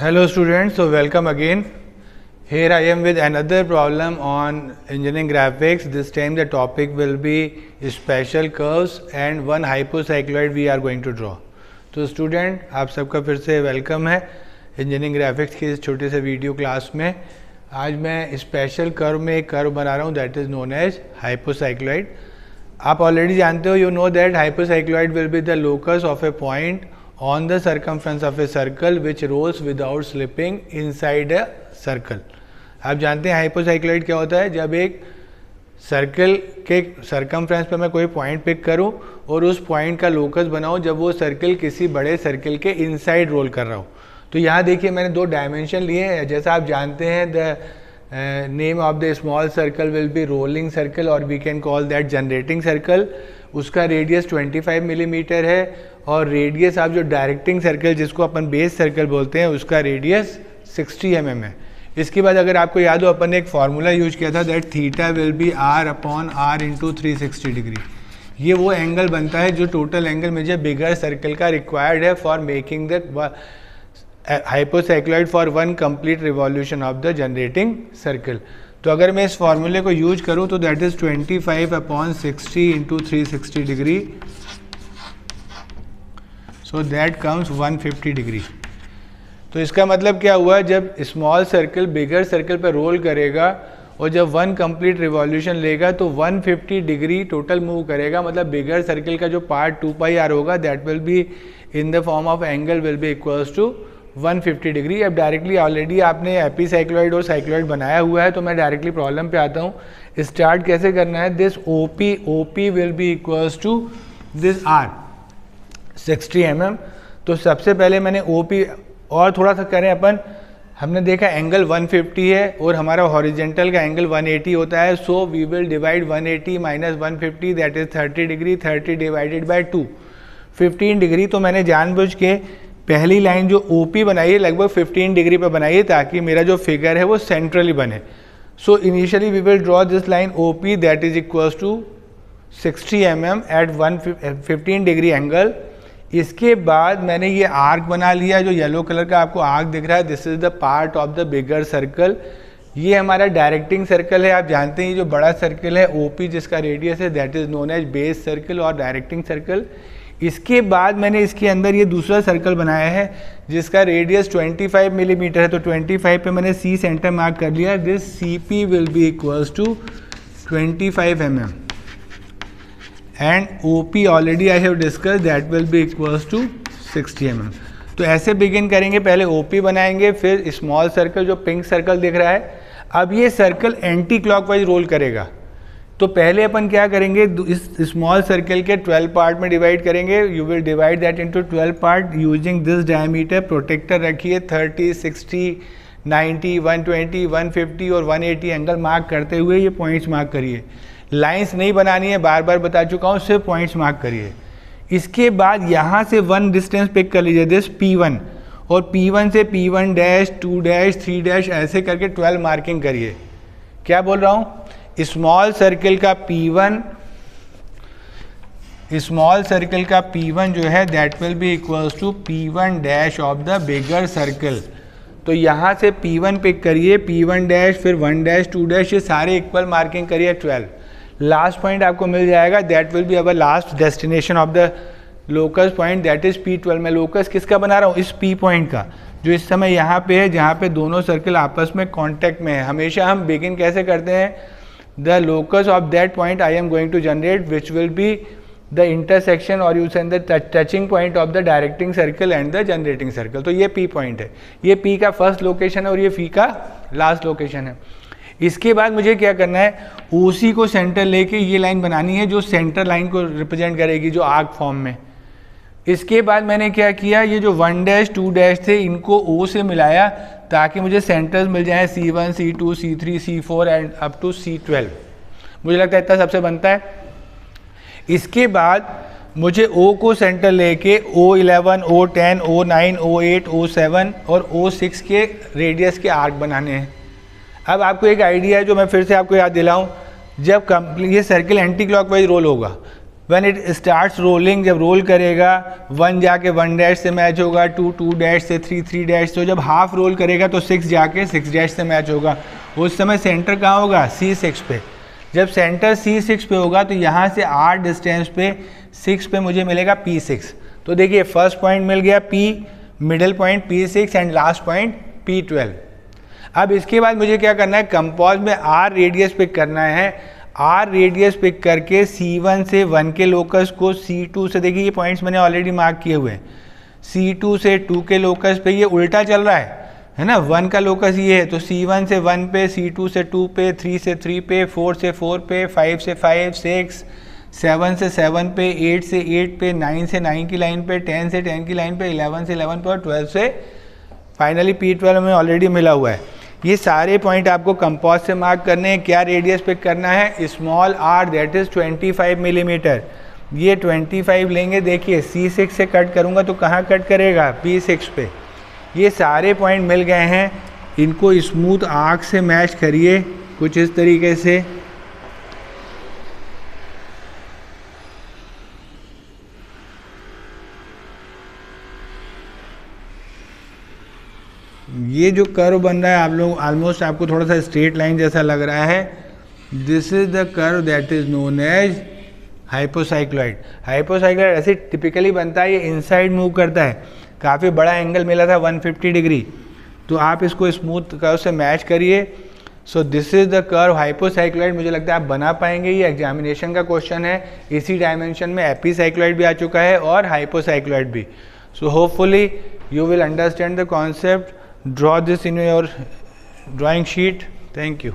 Hello students, so welcome again. Here I am with another problem on engineering graphics. This time the topic will be special curves and one hypocycloid we are going to draw. तो student आप सबका फिर से welcome है engineering graphics की इस छोटे से वीडियो क्लास में. आज मैं स्पेशल कर्व में एक कर्व बना रहा हूँ that is known as hypocycloid. आप ऑलरेडी जानते हो, you know that hypocycloid will be the locus of a point on the circumference of a circle which rolls without slipping inside a circle. आप जानते हैं हाइपोसाइक्लॉइड क्या होता है. जब एक सर्कल के सर्कमफ्रेंस पे मैं कोई पॉइंट पिक करूं और उस पॉइंट का लोकस बनाऊं जब वो सर्कल किसी बड़े सर्कल के इनसाइड रोल कर रहा हो. तो यहाँ देखिए मैंने दो डायमेंशन लिए हैं. जैसा आप जानते हैं the name of the small circle will be rolling circle और we can call that generating circle. उसका रेडियस 25 मिलीमीटर है और रेडियस आप जो डायरेक्टिंग सर्कल जिसको अपन बेस सर्कल बोलते हैं उसका रेडियस 60 mm है. इसके बाद अगर आपको याद हो अपन ने एक फार्मूला यूज किया था that theta will be r upon r into 360 degree. ये वो एंगल बनता है जो टोटल एंगल मुझे बिगर सर्कल का रिक्वायर्ड है for making the hypocycloid for one complete revolution of the generating circle. तो अगर मैं इस फार्मूले को यूज करूं तो that is 25 upon 60 into 360 degree. So that comes 150 degree. तो इसका मतलब क्या हुआ, जब स्मॉल सर्कल बिगर सर्कल पर रोल करेगा और जब वन कंप्लीट रिवॉल्यूशन लेगा तो 150 डिग्री टोटल मूव करेगा. मतलब बिगर सर्कल का जो पार्ट 2πr होगा that will be in the form of angle will be equals to 150 degree. अब डायरेक्टली ऑलरेडी आपने एपीसाइक्लॉइड और साइक्लॉइड बनाया हुआ है तो मैं डायरेक्टली प्रॉब्लम पे आता हूँ. स्टार्ट कैसे करना है. This OP will be equals to this R 60 mm. तो सबसे पहले मैंने OP और थोड़ा सा करें अपन. हमने देखा एंगल 150 है और हमारा हॉरिजेंटल का एंगल 180 होता है. So we will divide 180 minus 150 that is 30 degree. 30 divided by 2 15 degree. तो मैंने जानबूझ के पहली लाइन जो OP बनाई है लगभग 15 डिग्री पे बनाई है ताकि मेरा जो फिगर है वो सेंट्रली बने. So initially we will draw this line OP that is equals to 60 mm at 15 degree angle. इसके बाद मैंने ये आर्क बना लिया जो येलो कलर का आपको आर्क दिख रहा है. This is the part of the bigger circle. ये हमारा डायरेक्टिंग सर्कल है. आप जानते हैं ये जो बड़ा सर्कल है OP जिसका रेडियस है that is known as base circle और डायरेक्टिंग सर्कल. इसके बाद मैंने इसके अंदर ये दूसरा सर्कल बनाया है जिसका रेडियस 25 मिलीमीटर है. तो 25 पे मैंने C सेंटर मार्क कर लिया. This CP will be equals to 25 mm and OP already I have discuss that will be equals to 60 mm. तो ऐसे बिगिन करेंगे. पहले OP बनाएंगे फिर स्मॉल सर्कल जो पिंक सर्कल दिख रहा है. अब ये सर्कल एंटी क्लॉकवाइज रोल करेगा. तो पहले अपन क्या करेंगे, इस स्मॉल सर्कल के 12 पार्ट में डिवाइड करेंगे. You will divide that into 12 part using this diameter. Protractor रखिए 30, 60, 90, 120, 150 और 180 एंगल मार्क करते हुए ये पॉइंट्स मार्क करिए. लाइंस नहीं बनानी है, बार बार बता चुका हूँ, सिर्फ पॉइंट्स मार्क करिए. इसके बाद यहाँ से वन डिस्टेंस पिक कर लीजिए दिस P1 और P1 से P1 डैश 2 डैश 3 डैश ऐसे करके 12 मार्किंग करिए. क्या बोल रहा हूँ, स्मॉल सर्कल का P1 जो है that will be equals to P1 dash of the bigger circle. तो यहाँ से P1 पिक करिए, P1 डैश फिर 1 डैश 2 डैश ये सारे इक्वल मार्किंग करिए 12. लास्ट पॉइंट आपको मिल जाएगा that will be our last destination of the locus point that is P12. मैं लोकस किसका बना रहा हूँ, इस P पॉइंट का जो इस समय यहाँ पे है जहाँ पे दोनों सर्कल आपस में कॉन्टैक्ट में है. हमेशा हम बिगिन कैसे करते हैं, the locus of that point I am going to generate which will be the intersection or you send the touching point of the directing circle and the generating circle. तो ये P point है. ये P का first location है और ये P का last location है. इसके बाद मुझे क्या करना है, OC को सेंटर लेके ये लाइन बनानी है जो सेंटर लाइन को रिप्रेजेंट करेगी जो आर्क फॉर्म में. इसके बाद मैंने क्या किया, ये जो 1 डैश 2 डैश थे इनको O से मिलाया ताकि मुझे सेंटर्स मिल जाए C1, C2, C3, C4 and up to C12. मुझे लगता है इतना सबसे बनता है. इसके बाद मुझे O को सेंटर लेके O11, O10, O9, O8, O7 और O6 के रेडियस के आर्क बनाने हैं. अब आपको एक आइडिया है जो मैं फिर से आपको याद दिलाऊं, जब ये सर्कल एंटी क्लॉकवाइज रोल होगा व्हेन इट स्टार्ट्स रोलिंग, जब रोल करेगा 1 जाके 1 डैश से मैच होगा, 2 2 डैश से, 3 3 डैश। तो जब हाफ रोल करेगा तो 6 जाके 6 डैश से मैच होगा। उस समय सेंटर कहाँ होगा? C6 पे। जब सेंटर C6 पे होगा तो यहाँ से R डिस्टेंस पे 6 पे मुझे मिलेगा P6। तो देखिए फर्स्ट पॉइंट मिल गया P, middle point P6 and last point P12। अब इसके बाद मुझे क्या करना है? कंपास में R रेडियस पिक करना है। R रेडियस पिक करके C1 से 1 के लोकस को C2 से, देखिए ये पॉइंट्स मैंने ऑलरेडी मार्क किए हुए हैं, C2 से 2 के लोकस पे ये उल्टा चल रहा है ना, 1 का लोकस ये है, तो C1 से 1 पे, C2 से 2 पे, 3 से 3 पे, 4 से 4 पे, 5 से 5, 6, 7 से 7 पे, 8 से 8 पे, 9 से 9 की लाइन पे, 10 से 10 की लाइन पे, 11 से 11 पे और 12 से फाइनली P12 में ऑलरेडी मिला हुआ है। ये सारे पॉइंट आपको कंपास से मार्क करने हैं। क्या रेडियस पिक करना है? Small r, that is 25 millimetre. ये 25 लेंगे। देखिए C6 से कट करूँगा तो कहाँ कट करेगा? P6 पे। ये सारे पॉइंट मिल गए हैं, इनको स्मूथ आर्क से मैच करिए कुछ इस तरीके से। ये जो कर्व बन रहा है आप लोग ऑलमोस्ट आपको थोड़ा सा स्ट्रेट लाइन जैसा लग रहा है। This is the curve that is known as hypocycloid. Hypocycloid ऐसे टिपिकली बनता है, ये इनसाइड मूव करता है। काफ़ी बड़ा एंगल मिला था 150 डिग्री, तो आप इसको स्मूथ कर्व से मैच करिए। So this is the curve hypocycloid. मुझे लगता है आप बना पाएंगे, ये एग्जामिनेशन का क्वेश्चन है। इसी डायमेंशन में एपीसाइक्लॉइड भी आ चुका है और हाइपोसाइक्लॉइड भी। So hopefully you will understand the concept. Draw this in your drawing sheet. Thank you.